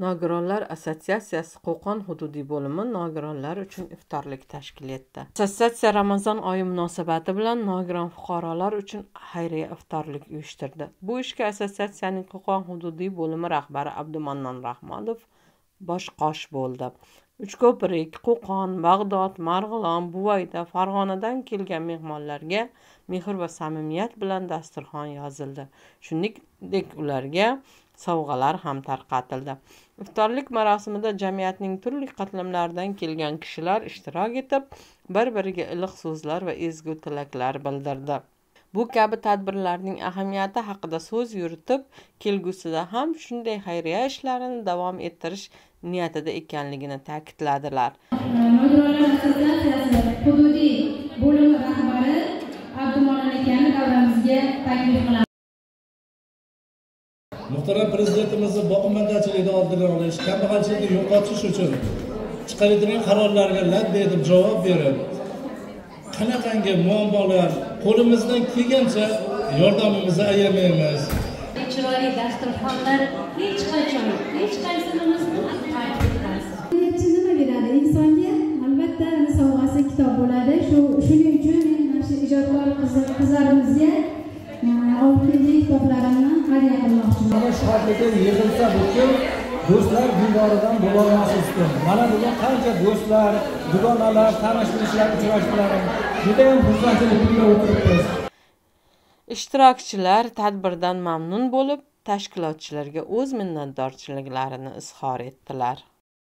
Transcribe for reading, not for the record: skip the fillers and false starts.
Nogironlar assotsiatsiyasi Qo'qon hududiy bo'limi nogironlar uchun iftorlik tashkil etdi. Assotsiatsiya Ramazon oyi munosabati bilan nogiron fuqarolar uchun xayriya iftorlik uyushtirdi. Bu ishga assotsiatsiyaning Qo'qon hududiy bo'limi rahbari Abdumannon Rahmonov bosh-qosh bo'ldi. Uchko'prik, Qo'qon, Bag'dod, Marg'ilon, Buvayda, Farg'onadan kelgan mehmonlarga mehr va samimiyat bilan dasturxon yozildi. Shuningdek, ularga sovg'alar ham tarqatildi. Iftorlik marosimida jamiyatning turli qatlamlaridan kelgan kishilar ishtirok etib, bir-biriga iliq so'zlar va ezgu tilaklar bildirdi. Bu kabi tadbirlarning ahamiyati haqida so'z yuritib, kelgusida ham shunday xayriya ishlarini davom ettirish niyatida ekanligini ta'kidladilar. Nogironlar assotsiatsiyasi hududiy bo'limi rahbari Abdumannon akani davramizga taklif qilamiz. Muhtaram Prezidentimizni boqimandachiligidan oldini olish, kambag'alchilikni yo'qotish uchun chiqarilgan qarorlarga labbe deb javob berib, qanaqangi muammolar qo'limizdan kelgancha yordamimizni ayamaymiz. Chiroyli dasturxonlar hech qaysimizni qaytmaymiz. Nima beradi insonga? Albatta, sovg'asi kitob bo'ladi. Shuning uchun men mana shu ijodkor qizlarimizga oltinchi kitoblarimni hadya qilmoqchiman. Mana shu haftada yig'ilsa butun do'stlar diyoridan bo'lolmaslikdir. Mana bugun qancha do'stlar, dugonalar, tanish-bilishlar uchrashdilarim. Juda ham xursandchilik bilan o'tiribmiz. Ishtirokchilar tadbirdan mamnun bo'lib, tashkilotchilarga o'z minnatdorchiliklarini izhor etdilar.